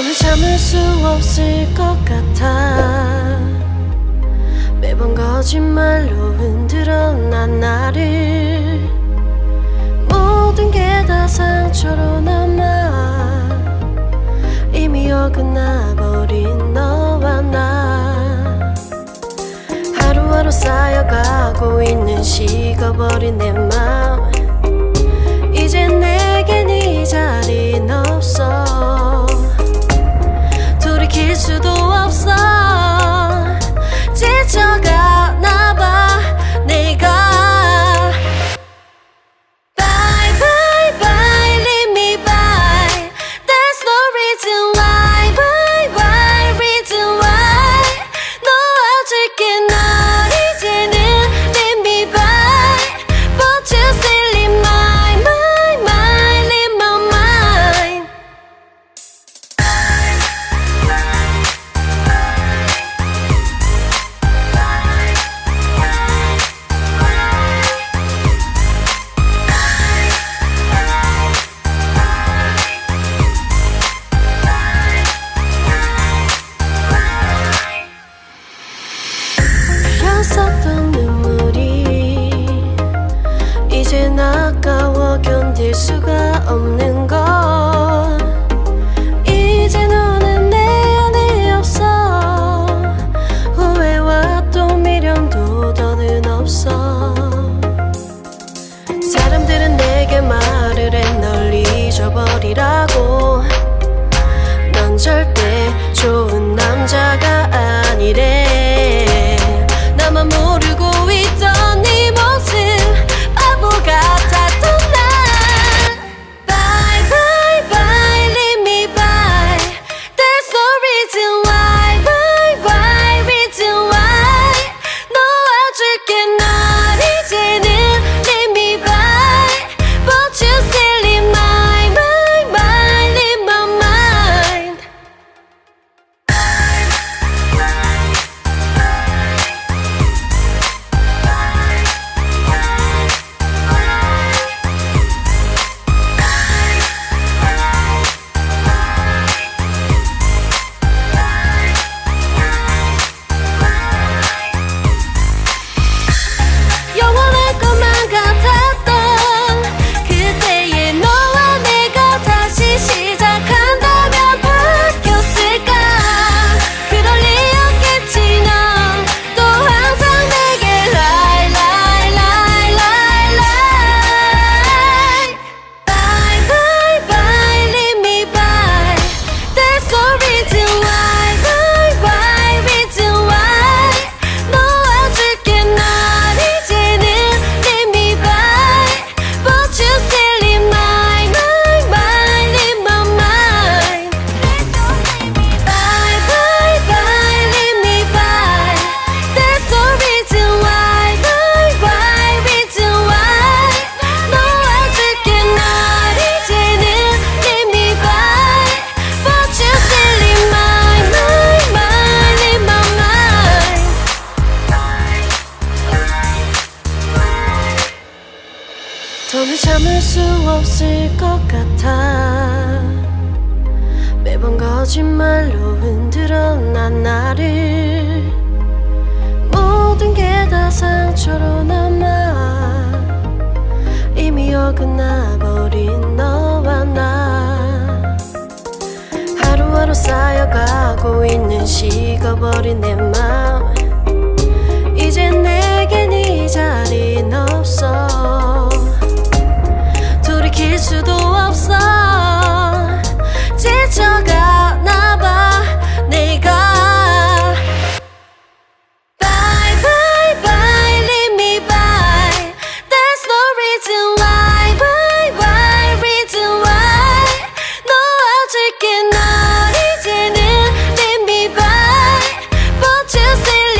더는 참을 수 없을 것 같아. 매번 거짓말로 흔들어 난 나를. 모든 게 다 상처로 남아 이미 어긋나버린 너와 나. 하루하루 쌓여가고 있는 식어버린 내 맘. 이젠 내겐 이 자리는 없어. 돌이킬 수도 없어. 지쳐가나 봐 내가. Bye bye bye leave me by. There's no reason why. Bye bye reason why. 놓아줄게 널 이제는 leave me by. But you still in my mind, in my mind. 흘렸었던 눈물이 이젠 아까워 견딜 수가 없는 걸. 이제 너는 내 안에 없어. 후회와 또 미련도 더는 없어. 사람들은 내게 말을 해 널 잊어버리라고. 넌 절대 좋은 남자가 아니래. 나만 모르고 있던 네 모습 바보 같았던 날. Bye bye bye leave me by. There's no reason why. Bye bye reason why. 놓아줄게 널 이제는 leave me by. But you still in my mind, in my mind. 영원할 것만 같았던 그때의 너와 내가 다시 시작한다면 바뀌었을까. 그럴 리 없겠지. 넌 또 항상 내게 lie lie lie lie lie. Bye bye bye leave me by. There's no reason why. Bye bye reason why. 놓아줄게 널 이제는 leave me by. But you still in my mind, in my mind. Bye bye bye leave me by. There's no reason why. Bye bye reason why. 놓아줄게 널 이제는 leave me by. But you still in my mind, in my mind. 더는 참을 수 없을 것 같아. 매번 거짓말로 흔들어 난 나를. 모든 게 다 상처로 남아 이미 어긋나버린 너와 나. 하루하루 쌓여가고 있는 식어버린 내 맘. 이젠 내겐 이 자리는 없어. 돌이킬 수도 없어. 지쳐가나 봐 내가. Bye bye bye leave me by. There's no reason why. Bye bye reason why. 놓아줄게 널 이제는 leave me by. But you still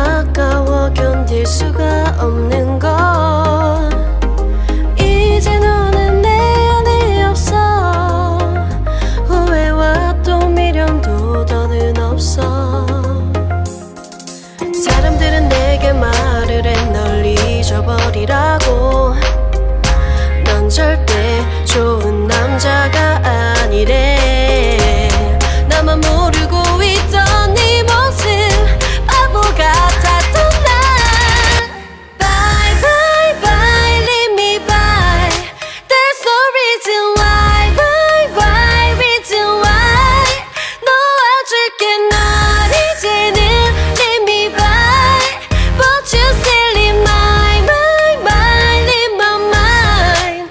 아까워 견딜 수가 없는 것. 이제 너는 내 안에 없어. 후회와 또 미련도 더는 없어. 사람들은 내게 말을 해 널 잊어버리라고. 넌 절대 좋은 남자가 아니래. 나만 모르고 있던 네 모습 바보 같았던 나. Bye bye bye leave me by. There's no reason why. Why why reason why. 놓아줄게 널 이제는 leave me by. But you still in my mind in my mind.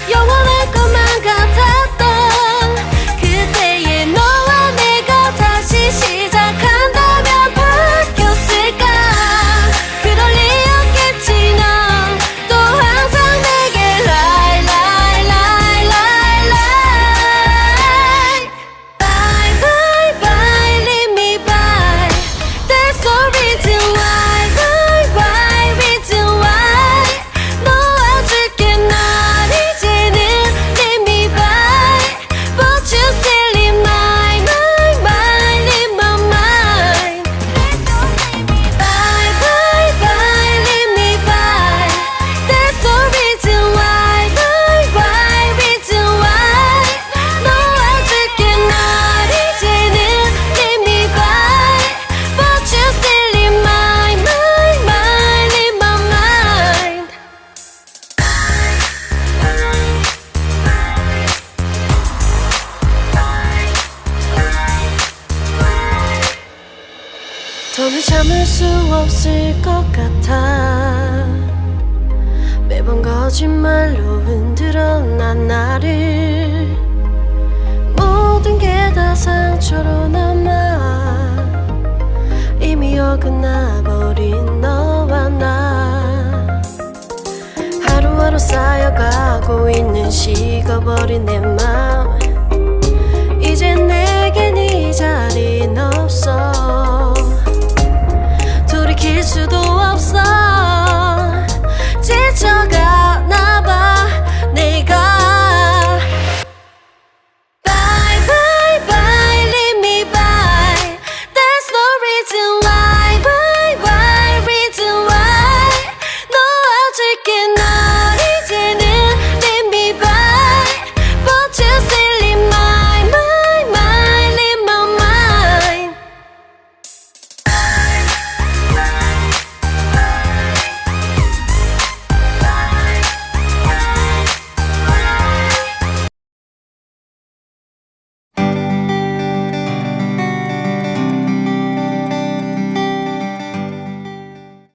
영원할 것만 같았던 그때의 너와 내가 다시 시작한다면 바뀌었을까. 그럴 리 없겠지. 넌 또 항상 내게 lie lie lie lie lie. Bye bye bye leave me by. There's no reason why. Why reason why. 놓아줄게 널 이제는 leave me by. But you still in my mind in my mind. Bye bye bye leave me by. There's no reason why. Why reason why. 놓아줄게 널 이제는 leave me by. But you still in my mind in my mind. 더는 참을 수 없을 것 같아. 매번 거짓말로 흔들어 난 나를. 모든 게 다 상처로 남아. 이미 어긋나 버린 너와 나. 하루하루 쌓여가고 있는 식어버린 내 맘. 이제 내겐 이 자리는 없어.